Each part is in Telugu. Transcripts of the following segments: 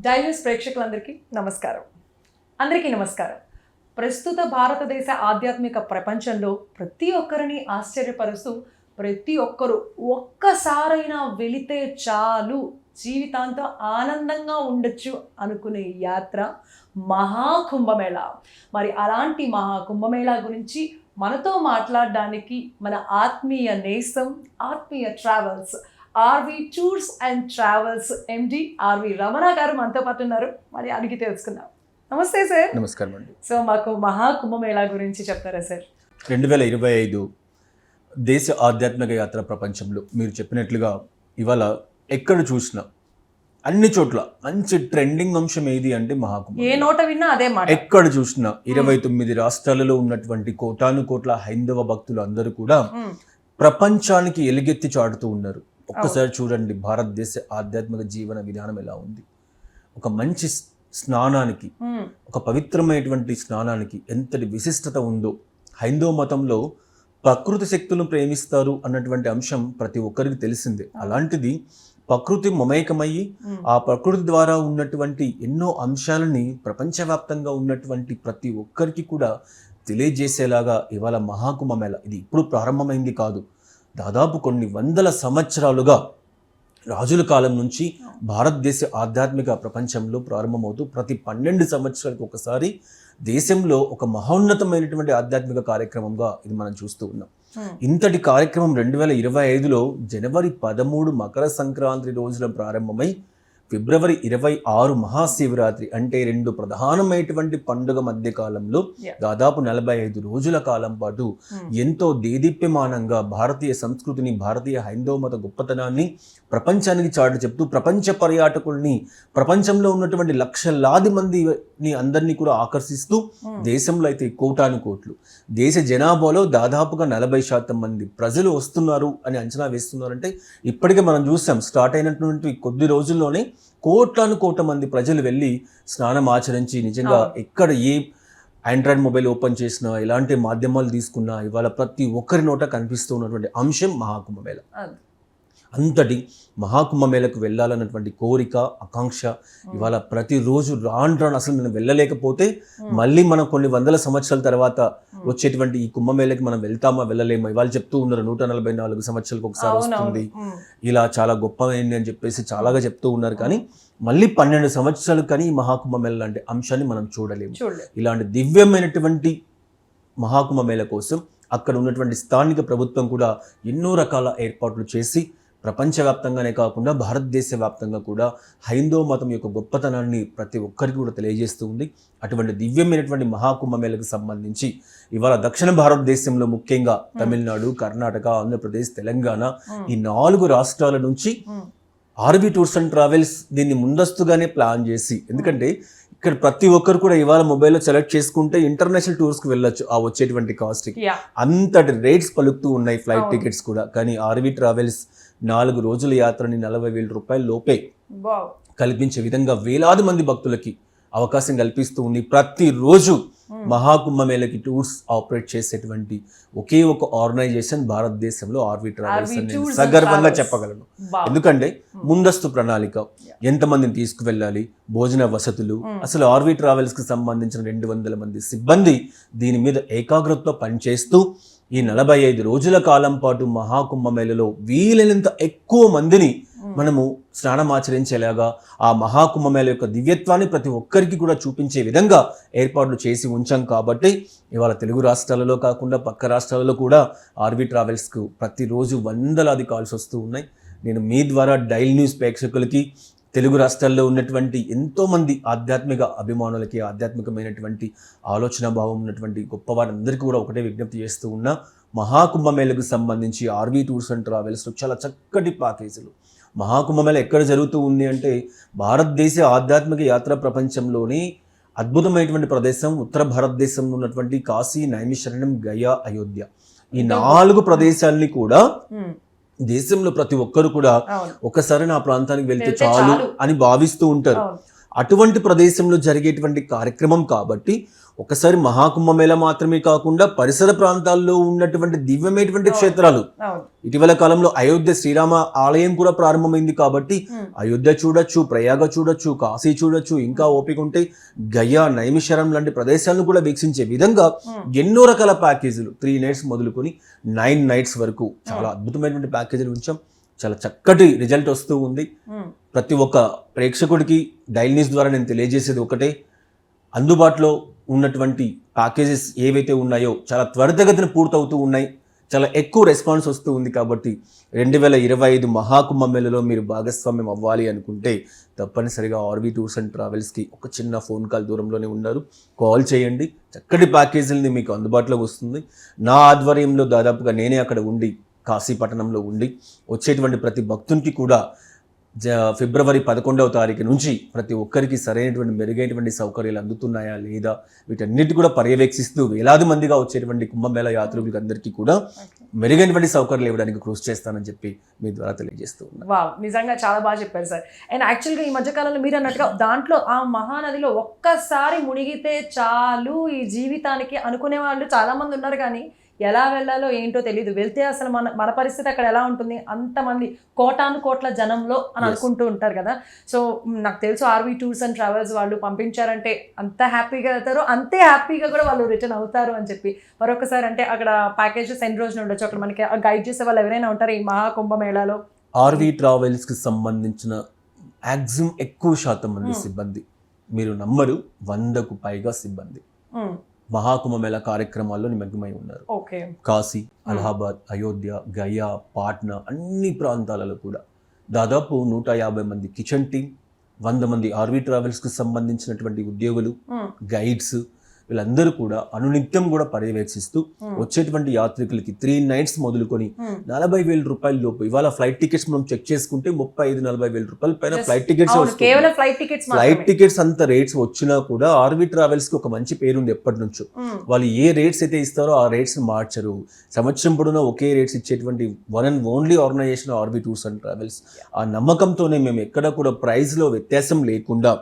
డైలూస్ ప్రేక్షకులందరికీ నమస్కారం. ప్రస్తుత భారతదేశ ఆధ్యాత్మిక ప్రపంచంలో ప్రతి ఒక్కరిని ఆశ్చర్యపరుస్తూ ప్రతి ఒక్కరూ ఒక్కసారైనా వెళితే చాలు జీవితాంతం ఆనందంగా ఉండొచ్చు అనుకునే యాత్ర మహాకుంభమేళా. మరి అలాంటి మహాకుంభమేళా గురించి మనతో మాట్లాడడానికి మన ఆత్మీయ నేస్తం Aathmeeya travels RV tours and travels MD RV Ramana గారు మనతో పాటు ఉన్నారు. మరి అడిగి తెలుసుకుందాం. నమస్తే సార్. నమస్కారం అండి. సో మాకు మహాకుంభమేళా గురించి చెప్తారా సార్? 2025 దేశ ఆధ్యాత్మిక యాత్ర ప్రపంచంలో మీరు చెప్పినట్లుగా ఇవాళ ఎక్కడ చూసినా అన్ని చోట్ల మంచి ట్రెండింగ్ అంశం ఏది అంటే మహాకుంభ. ఏ నోట విన్నా అదే మాట. ఎక్కడ చూసినా 29 రాష్ట్రాలలో ఉన్నటువంటి కోటాను కోట్ల హైందవ భక్తులు అందరూ కూడా ప్రపంచానికి ఎలుగెత్తి చాటుతూ ఉన్నారు. ఒక్కసారి చూడండి భారతదేశ ఆధ్యాత్మిక జీవన విధానం ఎలా ఉంది. ఒక మంచి స్నానానికి, ఒక పవిత్రమైనటువంటి స్నానానికి ఎంతటి విశిష్టత ఉందో. హైందవ మతంలో ప్రకృతి శక్తులను ప్రేమిస్తారు అన్నటువంటి అంశం ప్రతి ఒక్కరికి తెలిసిందే. అలాంటిది ప్రకృతి మమేకమయ్యి ఆ ప్రకృతి ద్వారా ఉన్నటువంటి ఎన్నో అంశాలని ప్రపంచవ్యాప్తంగా ఉన్నటువంటి ప్రతి ఒక్కరికి కూడా తెలియజేసేలాగా ఇవాళ మహాకుంభమేళ ఇది ఇప్పుడు ప్రారంభమైంది కాదు. దాదాపు కొన్ని వందల సంవత్సరాలుగా రాజుల కాలం నుంచి భారతదేశ ఆధ్యాత్మిక ప్రపంచంలో ప్రారంభమవుతూ ప్రతి 12 సంవత్సరాలకు ఒకసారి దేశంలో ఒక మహోన్నతమైనటువంటి ఆధ్యాత్మిక కార్యక్రమంగా ఇది మనం చూస్తూ ఉన్నాం. ఇంతటి కార్యక్రమం 2025లో జనవరి 13 మకర సంక్రాంతి రోజున ప్రారంభమై ఫిబ్రవరి 26 మహాశివరాత్రి అంటే 2 ప్రధానమైనటువంటి పండుగ మధ్య కాలంలో దాదాపు 45 రోజుల కాలం పాటు ఎంతో దేదీప్యమానంగా భారతీయ సంస్కృతిని, భారతీయ హైందవ మత గొప్పతనాన్ని ప్రపంచానికి చాటి చెప్తూ ప్రపంచ పర్యాటకుల్ని, ప్రపంచంలో ఉన్నటువంటి లక్షలాది మందిని అందరినీ కూడా ఆకర్షిస్తూ దేశంలో అయితే కోటాను కోట్లు, దేశ జనాభాలో దాదాపుగా 40% మంది ప్రజలు వస్తున్నారు అని అంచనా వేస్తున్నారంటే ఇప్పటికే మనం చూసాం స్టార్ట్ అయినటువంటి కొద్ది రోజుల్లోనే కోట్ల మంది ప్రజలు వెళ్ళి స్నానం ఆచరించి నిజంగా ఎక్కడ ఏ ఆండ్రాయిడ్ మొబైల్ ఓపెన్ చేసినా, ఎలాంటి మాధ్యమాలు తీసుకున్నా ఇవాళ ప్రతి ఒక్కరి నోట కనిపిస్తూ ఉన్నటువంటి అంశం మహాకుంభమేళ. అంతటి మహాకుంభమేళకు వెళ్ళాలన్నటువంటి కోరిక, ఆకాంక్ష ఇవాళ ప్రతిరోజు రాను అసలు మనం వెళ్ళలేకపోతే మళ్ళీ మనం కొన్ని వందల సంవత్సరాల తర్వాత వచ్చేటువంటి ఈ కుంభమేళకి మనం వెళ్తామా వెళ్ళలేమా. ఇవాళ చెప్తూ ఉన్నారు 144 సంవత్సరాలకు ఒకసారి వస్తుంది, ఇలా చాలా గొప్పమైంది అని చెప్పేసి చాలాగా చెప్తూ ఉన్నారు. కానీ మళ్ళీ 12 సంవత్సరాలు కానీ ఈ మహాకుంభమేళ లాంటి అంశాన్ని మనం చూడలేము. ఇలాంటి దివ్యమైనటువంటి మహాకుంభమేళ కోసం అక్కడ ఉన్నటువంటి స్థానిక ప్రభుత్వం కూడా ఎన్నో రకాల ఏర్పాట్లు చేసి ప్రపంచవ్యాప్తంగానే కాకుండా భారతదేశ వ్యాప్తంగా కూడా హైందవ మతం యొక్క గొప్పతనాన్ని ప్రతి ఒక్కరికి కూడా తెలియజేస్తూ ఉంది. అటువంటి దివ్యమైనటువంటి మహాకుంభమేళకు సంబంధించి ఇవాళ దక్షిణ భారతదేశంలో ముఖ్యంగా తమిళనాడు, కర్ణాటక, ఆంధ్రప్రదేశ్, తెలంగాణ ఈ 4 రాష్ట్రాల నుంచి ఆర్వి టూర్స్ అండ్ ట్రావెల్స్ దీన్ని ముందస్తుగానే ప్లాన్ చేసి, ఎందుకంటే ఇక్కడ ప్రతి ఒక్కరు కూడా ఇవాళ మొబైల్లో సెలెక్ట్ చేసుకుంటే ఇంటర్నేషనల్ టూర్స్కి వెళ్ళొచ్చు ఆ వచ్చేటువంటి కాస్ట్కి. అంతటి రేట్స్ పలుకుతూ ఉన్నాయి ఫ్లైట్ టికెట్స్ కూడా. కానీ ఆర్వి ట్రావెల్స్ 4 రోజుల యాత్రని 40,000 రూపాయల లోపే కల్పించే విధంగా వేలాది మంది భక్తులకి అవకాశం కల్పిస్తూ ఉంది. ప్రతిరోజు మహాకుంభమేళకి టూర్స్ ఆపరేట్ చేసేటువంటి ఒకే ఒక ఆర్గనైజేషన్ భారతదేశంలో ఆర్వి ట్రావెల్స్ అని నేను సగర్వంగా చెప్పగలను. ఎందుకంటే ముందస్తు ప్రణాళిక, ఎంతమందిని తీసుకువెళ్ళాలి, భోజన వసతులు, అసలు ఆర్వి ట్రావెల్స్ కి సంబంధించిన 200 మంది సిబ్బంది దీని మీద ఏకాగ్రతతో పనిచేస్తూ ఈ 45 రోజుల కాలం పాటు మహాకుంభమేళలో వీలైనంత ఎక్కువ మందిని మనము స్నానం ఆచరించేలాగా ఆ మహాకుంభమేళ యొక్క దివ్యత్వాన్ని ప్రతి ఒక్కరికి కూడా చూపించే విధంగా ఏర్పాట్లు చేసి ఉంచాం. కాబట్టి ఇవాళ తెలుగు రాష్ట్రాలలో కాకుండా పక్క రాష్ట్రాలలో కూడా ఆర్వి ట్రావెల్స్కు ప్రతిరోజు వందలాది కాల్స్ వస్తూ ఉన్నాయి. నేను మీ ద్వారా డైల్ న్యూస్ ప్రేక్షకులకి, తెలుగు రాష్ట్రాల్లో ఉన్నటువంటి ఎంతోమంది ఆధ్యాత్మిక అభిమానులకి, ఆధ్యాత్మికమైనటువంటి ఆలోచన భావం ఉన్నటువంటి గొప్పవారందరికీ కూడా ఒకటే విజ్ఞప్తి చేస్తూ ఉన్నా, మహాకుంభమేళకు సంబంధించి ఆర్వి టూర్స్ అండ్ ట్రావెల్స్లో చాలా చక్కటి ప్యాకేజీలు. మహాకుంభమేళ ఎక్కడ జరుగుతూ ఉంది అంటే భారతదేశ ఆధ్యాత్మిక యాత్ర ప్రపంచంలోని అద్భుతమైనటువంటి ప్రదేశం ఉత్తర భారతదేశంలో ఉన్నటువంటి కాశీ, నైమిషారణ్యం, గయా, అయోధ్య ఈ 4 ప్రదేశాలని కూడా దేశంలో ప్రతి ఒక్కరు కూడా ఒకసారి నా ప్రాంతానికి వెళ్తే చాలు అని భావిస్తూ ఉంటారు. అటువంటి ప్రదేశంలో జరిగేటువంటి కార్యక్రమం కాబట్టి ఒకసారి మహాకుంభమేళ మాత్రమే కాకుండా పరిసర ప్రాంతాల్లో ఉన్నటువంటి దివ్యమైనటువంటి క్షేత్రాలు, ఇటీవల కాలంలో అయోధ్య శ్రీరామ ఆలయం కూడా ప్రారంభమైంది కాబట్టి అయోధ్య చూడొచ్చు, ప్రయాగ చూడొచ్చు, కాశీ చూడొచ్చు, ఇంకా ఓపిక ఉంటే గయా, నైమిషారం లాంటి ప్రదేశాలను కూడా వీక్షించే విధంగా ఎన్నో రకాల ప్యాకేజీలు 3 nights మొదలుకొని 9 nights వరకు చాలా అద్భుతమైనటువంటి ప్యాకేజీలు ఉంచాం. చాలా చక్కటి రిజల్ట్ వస్తూ ఉంది. ప్రతి ఒక్క ప్రేక్షకుడికి డైల్ న్యూస్ ద్వారా నేను తెలియజేసేది ఒకటే, అందుబాటులో ఉన్నటువంటి ప్యాకేజెస్ ఏవైతే ఉన్నాయో చాలా త్వరితగతిన పూర్తవుతూ ఉన్నాయి, చాలా ఎక్కువ రెస్పాన్స్ వస్తూ ఉంది. కాబట్టి 2025 మహాకుంభమేళలో మీరు భాగస్వామ్యం అవ్వాలి అనుకుంటే తప్పనిసరిగా ఆర్వీ టూర్స్ అండ్ ట్రావెల్స్కి ఒక చిన్న ఫోన్ కాల్ దూరంలోనే ఉన్నారు, కాల్ చేయండి. చక్కటి ప్యాకేజీలని మీకు అందుబాటులో వస్తుంది. నా ఆధ్వర్యంలో దాదాపుగా నేనే అక్కడ ఉండి, కాశీపట్టణంలో ఉండి వచ్చేటువంటి ప్రతి భక్తునికి కూడా ఫిబ్రవరి 11వ తారీఖు నుంచి ప్రతి ఒక్కరికి సరైనటువంటి మెరుగైనటువంటి సౌకర్యాలు అందుతున్నాయా లేదా వీటన్నిటి కూడా పర్యవేక్షిస్తూ వేలాది మందిగా వచ్చేటువంటి కుంభమేళ యాత్రికులకు అందరికీ కూడా మెరుగైనటువంటి సౌకర్యాలు ఇవ్వడానికి కృషి చేస్తానని చెప్పి మీ ద్వారా తెలియజేస్తూ ఉన్నాను. వావ్, నిజంగా చాలా బాగా చెప్పారు సార్. అండ్ యాక్చువల్గా ఈ మధ్యకాలంలో మీరు అన్నట్టుగా దాంట్లో ఆ మహానదిలో ఒక్కసారి మునిగితే చాలు ఈ జీవితానికి అనుకునే వాళ్ళు చాలామంది ఉన్నారు, కానీ ఎలా వెళ్ళాలో ఏంటో తెలియదు. వెళ్తే అసలు మన పరిస్థితి అక్కడ ఎలా ఉంటుంది, అంతమంది కోటాను కోట్ల జనంలో అని అనుకుంటూ ఉంటారు కదా. సో నాకు తెలుసు ఆర్వీ టూర్స్ అండ్ ట్రావెల్స్ వాళ్ళు పంపించారంటే అంత హ్యాపీగా వెళ్తారు, అంతే హ్యాపీగా కూడా వాళ్ళు రిటర్న్ అవుతారు అని చెప్పి మరొకసారి, అంటే అక్కడ ప్యాకేజెస్ ఎన్ని రోజులు ఉండొచ్చు, అక్కడ మనకి గైడ్ చేసే వాళ్ళు ఎవరైనా ఉంటారు ఈ మహాకుంభమేళాలో? ఆర్వీ ట్రావెల్స్కి సంబంధించిన మ్యాక్సిమం ఎక్కువ శాతం మంది సిబ్బంది, మీరు నమ్మరు, 100కు పైగా సిబ్బంది మహాకుంభమేళ కార్యక్రమాల్లో నిమగ్నమై ఉన్నారు. కాశీ, అలహాబాద్, అయోధ్య, గయా, పాట్నా అన్ని ప్రాంతాలలో కూడా దాదాపు 150 మంది కిచెన్ టీమ్, 100 మంది ఆర్వీ ట్రావెల్స్కి సంబంధించినటువంటి ఉద్యోగులు, గైడ్స్, వీళ్ళందరూ కూడా అనునిత్యం కూడా పర్యవేక్షిస్తూ వచ్చేటువంటి యాత్రికులకి 3 nights మొదలుకొని 40,000 రూపాయల లోపు, ఇవాళ ఫ్లైట్ టికెట్స్ మనం చెక్ చేసుకుంటే 35-40,000 రూపాయల పైన ఫ్లైట్ టికెట్స్ వస్తాయి. ఫ్లైట్ టికెట్స్ అంత రేట్స్ వచ్చినా కూడా ఆర్వీ ట్రావెల్స్ కి ఒక మంచి పేరు ఉంది ఎప్పటి నుంచో. వాళ్ళు ఏ రేట్స్ అయితే ఇస్తారో ఆ రేట్స్ మార్చరు. సంవత్సరం పొడవునా ఒకే రేట్స్ ఇచ్చేటువంటి one and only organisation RV tours and travels. ఆ నమ్మకంతోనే మేము ఎక్కడ కూడా ప్రైస్ లో వ్యత్యాసం లేకుండా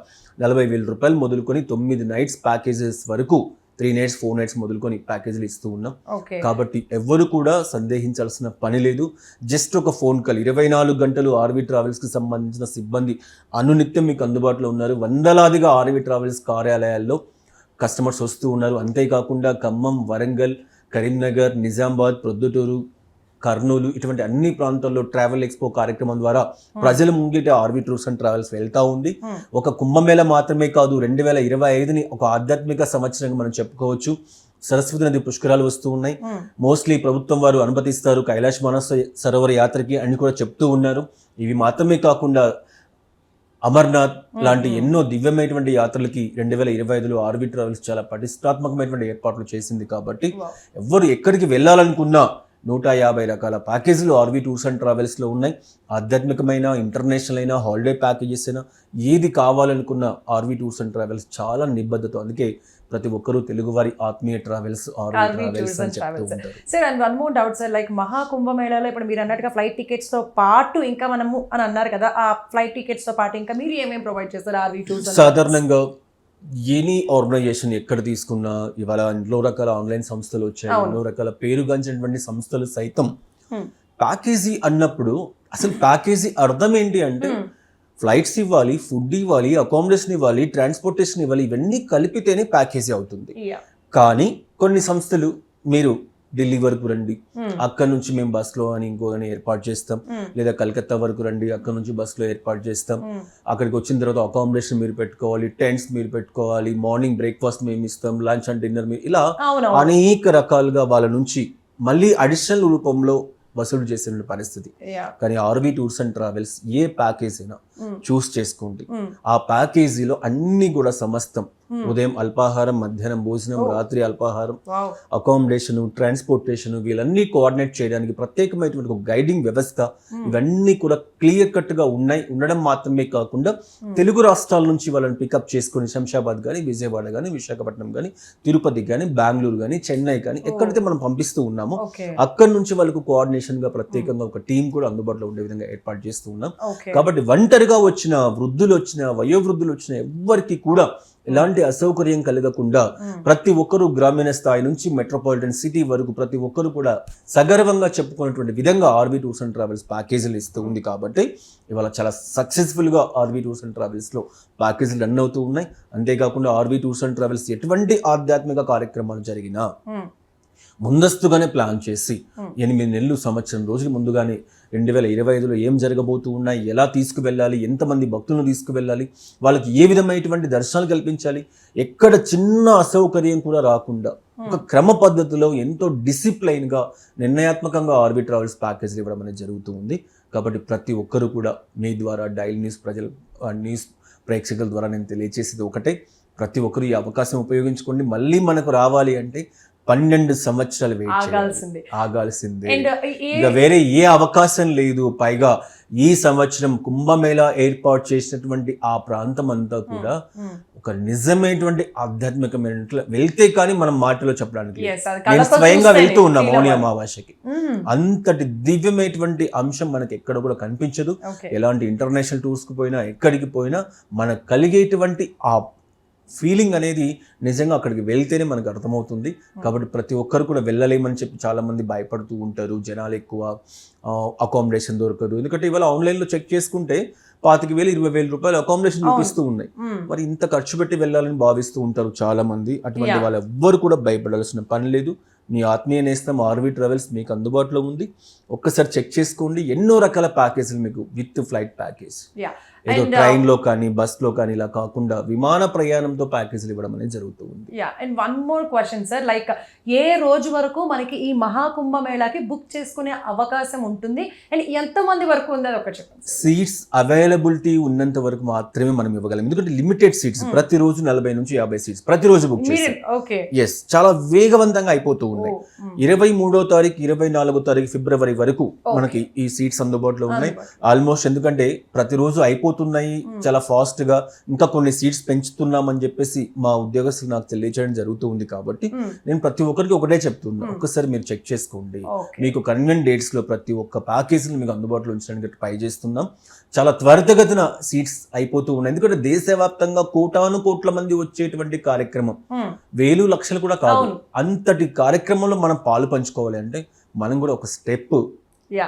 40,000 రూపాయలు మొదలుకొని 9 nights ప్యాకేజెస్ వరకు 3 nights 4 nights మొదలుకొని ప్యాకేజీలు ఇస్తూ ఉన్నాం. కాబట్టి ఎవరు కూడా సందేహించాల్సిన పని లేదు. జస్ట్ ఒక ఫోన్ కాల్, 24 గంటలు ఆర్వీ ట్రావెల్స్కి సంబంధించిన సిబ్బంది అనునిత్యం మీకు అందుబాటులో ఉన్నారు. వందలాదిగా ఆర్వీ ట్రావెల్స్ కార్యాలయాల్లో కస్టమర్స్ వస్తూ ఉన్నారు. అంతేకాకుండా ఖమ్మం, వరంగల్, కరీంనగర్, నిజామాబాద్, ప్రొద్దుటూరు, కర్నూలు ఇటువంటి అన్ని ప్రాంతాల్లో ట్రావెల్ ఎక్స్పో కార్యక్రమం ద్వారా ప్రజల ముంగిట ఆర్వీ టూర్స్ అండ్ ట్రావెల్స్ వెళ్తా ఉంది. ఒక కుంభమేళ మాత్రమే కాదు, 2025ని ఒక ఆధ్యాత్మిక సంవత్సరంగా మనం చెప్పుకోవచ్చు. సరస్వతి నది పుష్కరాలు వస్తూ ఉన్నాయి. మోస్ట్లీ ప్రభుత్వం వారు అనుమతిస్తారు కైలాష్ మానస సరోవర యాత్రకి అని కూడా చెప్తూ ఉన్నారు. ఇవి మాత్రమే కాకుండా అమర్నాథ్ లాంటి ఎన్నో దివ్యమైనటువంటి యాత్రలకి 2025లో ఆర్వీ ట్రావెల్స్ చాలా పటిష్టాత్మకమైనటువంటి ఏర్పాట్లు చేసింది. కాబట్టి ఎవరు ఎక్కడికి వెళ్ళాలనుకున్నా 150 రకాల ప్యాకేజీలు ఆర్వీ టూర్స్ అండ్ ట్రావెల్స్లో ఉన్నాయి. ఆధ్యాత్మికమైన, ఇంటర్నేషనల్ అయినా, హాలిడే ప్యాకేజెస్ అయినా ఏది కావాలనుకున్న ఆర్వీ టూర్స్ అండ్ ట్రావెల్స్ చాలా నిబద్ధత. అందుకే ప్రతి ఒక్కరూ తెలుగువారి ఆత్మీయ ట్రావెల్స్ ఆర్వీ ట్రావెల్స్ అని చెప్తూ ఉంటారు. Sir, and one more doubt sir, like మహాకుంభమేళాలో ఇప్పుడు మీరు అన్నట్టుగా ఫ్లైట్ టికెట్స్తో పాటు ఇంకా మనము అని అన్నారు కదా, ఆ ఫ్లైట్ టికెట్స్తో పాటు ఇంకా మీరు ఏమేమి ప్రొవైడ్ చేస్తారు ఆర్వీ టూర్స్? సాధారణంగా ఎనీ ఆర్గనైజేషన్ ఎక్కడ తీసుకున్నా ఇవాళ ఎన్నో రకాల ఆన్లైన్ సంస్థలు వచ్చాయి, ఎన్నో రకాల పేరుగాంచినటువంటి సంస్థలు సైతం ప్యాకేజీ అన్నప్పుడు అసలు ప్యాకేజీ అర్థం ఏంటి అంటే ఫ్లైట్స్ ఇవ్వాలి, ఫుడ్ ఇవ్వాలి, అకామిడేషన్ ఇవ్వాలి, ట్రాన్స్పోర్టేషన్ ఇవ్వాలి, ఇవన్నీ కలిపితేనే ప్యాకేజీ అవుతుంది. కానీ కొన్ని సంస్థలు మీరు ఢిల్లీ వరకు రండి, అక్కడ నుంచి మేము బస్లో అని ఇంకోని ఏర్పాటు చేస్తాం, లేదా కలకత్తా వరకు రండి, అక్కడ నుంచి బస్లో ఏర్పాటు చేస్తాం, అక్కడికి వచ్చిన తర్వాత అకామిడేషన్ మీరు పెట్టుకోవాలి, టెంట్స్ మీరు పెట్టుకోవాలి, మార్నింగ్ బ్రేక్ఫాస్ట్ మేము ఇస్తాం, లంచ్ అండ్ డిన్నర్ మీరు, ఇలా అనేక రకాలుగా వాళ్ళ నుంచి మళ్ళీ అడిషనల్ రూపంలో వసూలు చేసిన పరిస్థితి. కానీ ఆర్వీ టూర్స్ అండ్ ట్రావెల్స్ ఏ ప్యాకేజ్ అయినా చూస్ చేసుకోండి, ఆ ప్యాకేజీలో అన్ని కూడా సమస్తం ఉదయం అల్పాహారం, మధ్యాహ్నం భోజనం, రాత్రి అల్పాహారం, వావ్. అకామిడేషన్, ట్రాన్స్పోర్టేషన్ వీళ్ళన్నీ కోఆర్డినేట్ చేయడానికి ప్రత్యేకమైనటువంటి ఒక గైడింగ్ వ్యవస్థ ఇవన్నీ కూడా క్లియర్ కట్ గా ఉండడం మాత్రమే కాకుండా తెలుగు రాష్ట్రాల నుంచి వాళ్ళని పికప్ చేసుకుని శంషాబాద్ కానీ, విజయవాడ కానీ, విశాఖపట్నం కానీ, తిరుపతి కానీ, బెంగళూరు కానీ, చెన్నై కానీ ఎక్కడైతే మనం పంపిస్తూ ఉన్నామో ఓకే అక్కడి నుంచి వాళ్ళకు కోఆర్డినేషన్ గా ప్రత్యేకంగా ఒక టీం కూడా అందుబాటులో ఉండే విధంగా ఏర్పాటు చేస్తూ ఉన్నాం. ఓకే కాబట్టి ఒంటరిగా వచ్చిన వృద్ధులు వచ్చిన వయోవృద్ధులు వచ్చిన ఎవ్వరికి కూడా ఎలాంటి అసౌకర్యం కలగకుండా ప్రతి ఒక్కరూ గ్రామీణ స్థాయి నుంచి మెట్రోపాలిటన్ సిటీ వరకు ప్రతి ఒక్కరు కూడా సగర్వంగా చెప్పుకున్నటువంటి విధంగా ఆర్వీ టూర్స్ అండ్ ట్రావెల్స్ ప్యాకేజీలు ఇస్తూ ఉంది. కాబట్టి ఇవాళ చాలా సక్సెస్ఫుల్ గా ఆర్వీ టూర్స్ అండ్ ట్రావెల్స్ లో ప్యాకేజీలు రన్ అవుతూ ఉన్నాయి. అంతేకాకుండా ఆర్వీ టూర్స్ అండ్ ట్రావెల్స్ ఎటువంటి ఆధ్యాత్మిక కార్యక్రమాలు జరిగినా ముందస్తుగానే ప్లాన్ చేసి 8 నెలలు, సంవత్సరం రోజులు ముందుగానే 2025లో ఏం జరగబోతూ ఉన్నాయి, ఎలా తీసుకువెళ్ళాలి, ఎంతమంది భక్తులను తీసుకువెళ్ళాలి, వాళ్ళకి ఏ విధమైనటువంటి దర్శనాలు కల్పించాలి, ఎక్కడ చిన్న అసౌకర్యం కూడా రాకుండా ఒక క్రమ పద్ధతిలో ఎంతో డిసిప్లైన్ గా నిర్ణయాత్మకంగా ఆర్వీ ట్రావెల్స్ ప్యాకేజీలు ఇవ్వడం అనేది జరుగుతూ ఉంది. కాబట్టి ప్రతి ఒక్కరు కూడా మీ ద్వారా డైల్ న్యూస్ న్యూస్ ప్రేక్షకుల ద్వారా నేను తెలియజేసేది ఒకటే, ప్రతి ఒక్కరు ఈ అవకాశం ఉపయోగించుకోండి. మళ్ళీ మనకు రావాలి అంటే 12 సంవత్సరాలు వెయిట్ ఆగాల్సిందే. ఇంకా వేరే ఏ అవకాశం లేదు. పైగా ఈ సంవత్సరం కుంభమేళా ఏర్పాటు చేసినటువంటి ఆ ప్రాంతం అంతా కూడా ఒక నిజమైనటువంటి ఆధ్యాత్మికమైన వెళ్తే కానీ మనం మాటలో చెప్పడానికి నేను స్వయంగా వెళ్తూ ఉన్నా మౌని అమావాస్యకి. అంతటి దివ్యమైనటువంటి అంశం మనకి ఎక్కడ కూడా కనిపించదు. ఎలాంటి ఇంటర్నేషనల్ టూర్స్ కు పోయినా, ఎక్కడికి పోయినా మనకు కలిగేటువంటి ఆ ఫీలింగ్ అనేది నిజంగా అక్కడికి వెళ్తేనే మనకు అర్థమవుతుంది. కాబట్టి ప్రతి ఒక్కరు కూడా వెళ్ళలేమని చెప్పి చాలా మంది భయపడుతూ ఉంటారు. జనాలు ఎక్కువ, అకామిడేషన్ దొరకదు. ఎందుకంటే ఇవాళ ఆన్లైన్లో చెక్ చేసుకుంటే 25,000, 20,000 రూపాయలు అకామిడేషన్ చూపిస్తూ ఉన్నాయి. మరి ఇంత ఖర్చు పెట్టి వెళ్ళాలని భావిస్తూ ఉంటారు చాలా మంది. అటువంటి వాళ్ళు ఎవ్వరు కూడా భయపడాల్సిన పని లేదు. మీ ఆత్మీయ నేస్తం ఆర్వీ ట్రావెల్స్ మీకు అందుబాటులో ఉంది. ఒక్కసారి చెక్ చేసుకోండి. ఎన్నో రకాల ప్యాకేజీలు మీకు విత్ ఫ్లైట్ ప్యాకేజ్, ఏదో ట్రైన్ లో కానీ, బస్ లో కానీ ఇలా కాకుండా విమాన ప్రయాణంతో ప్యాకేజీలు ఇవ్వడం అనేది జరుగుతూ ఉంది. And one more question sir, like ఏ రోజు వరకు మనకి ఈ మహాకుంభమేళాకి బుక్ చేసుకునే అవకాశం ఉంటుంది అండ్ ఎంత మంది వరకు ఉంది అది ఒకటి చెప్పండి. సీట్స్ అవైలబిలిటీ ఉన్నంత వరకు మాత్రమే మనం ఇవ్వగలం. ఎందుకంటే లిమిటెడ్ సీట్స్, ప్రతిరోజు 40 నుంచి 50 సీట్స్ ప్రతిరోజు బుక్ చేస్తాం. ఎస్, చాలా వేగవంతంగా అయిపోతూ ఉన్నాయి. 23వ తారీఖు, 24వ తారీఖు ఫిబ్రవరి వరకు మనకి ఈ సీట్స్ అందుబాటులో ఉన్నాయి ఆల్మోస్ట్. ఎందుకంటే ప్రతిరోజు అయిపోతున్నాయి చాలా ఫాస్ట్ గా. ఇంకా కొన్ని సీట్స్ పెంచుతున్నామని చెప్పేసి మా ఉద్యోగస్తులు నాకు తెలియజేయడం జరుగుతూ ఉంది. కాబట్టి నేను ప్రతి ఒక్కరికి ఒకటే చెప్తున్నా, ఒక్కసారి మీరు చెక్ చేసుకోండి. మీకు కన్వీనియంట్ డేట్స్ లో ప్రతి ఒక్క ప్యాకేజీని మీకు అందుబాటులో ఉంచడానికి ట్రై చేస్తున్నాం. చాలా త్వరితగతిన సీట్స్ అయిపోతూ ఉన్నాయి. ఎందుకంటే దేశవ్యాప్తంగా కోటాను కోట్ల మంది వచ్చేటువంటి కార్యక్రమం, వేలు లక్షలు కూడా కాదు. అంతటి కార్యక్రమంలో మనం పాలు పంచుకోవాలి అంటే మనం కూడా ఒక స్టెప్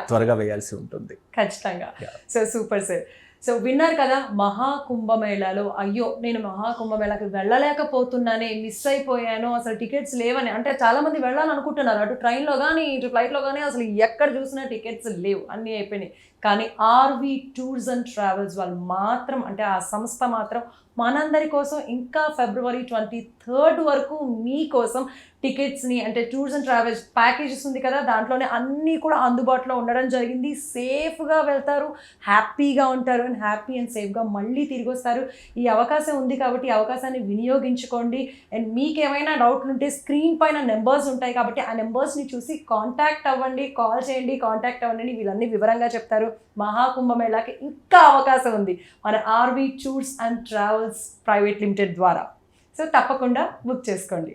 త్వరగా వేయాల్సి ఉంటుంది. ఖచ్చితంగా. So super sir. సో విన్నారు కదా, మహాకుంభమేళాలో అయ్యో నేను మహాకుంభమేళాకి వెళ్ళలేకపోతున్నానే, మిస్ అయిపోయాను, అసలు టికెట్స్ లేవని. అంటే చాలా మంది వెళ్ళాలనుకుంటున్నారు, అటు ట్రైన్లో కానీ ఇటు ఫ్లైట్లో కానీ అసలు ఎక్కడ చూసినా టికెట్స్ లేవు, అన్నీ అయిపోయినాయి. కానీ ఆర్వీ టూర్స్ అండ్ ట్రావెల్స్ వాళ్ళు మాత్రం, అంటే ఆ సంస్థ మాత్రం మనందరి కోసం ఇంకా ఫిబ్రవరి 23rd వరకు మీకోసం టికెట్స్ని, అంటే టూర్స్ అండ్ ట్రావెల్స్ ప్యాకేజెస్ ఉంది కదా, దాంట్లోనే అన్నీ కూడా అందుబాటులో ఉండడం జరిగింది. సేఫ్గా వెళ్తారు, హ్యాపీగా ఉంటారు అండ్ హ్యాపీ అండ్ సేఫ్గా మళ్ళీ తిరిగి వస్తారు. ఈ అవకాశం ఉంది కాబట్టి ఈ అవకాశాన్ని వినియోగించుకోండి. అండ్ మీకు ఏమైనా డౌట్లు ఉంటే స్క్రీన్ పైన నెంబర్స్ ఉంటాయి కాబట్టి ఆ నెంబర్స్ని చూసి కాంటాక్ట్ అవ్వండి, కాల్ చేయండి, కాంటాక్ట్ అవ్వండి. వీళ్ళన్నీ వివరంగా చెప్తారు. మహాకుంభమేళాకి ఇంకా అవకాశం ఉంది మన RV tours and travels private limited ద్వారా. సో తప్పకుండా బుక్ చేసుకోండి.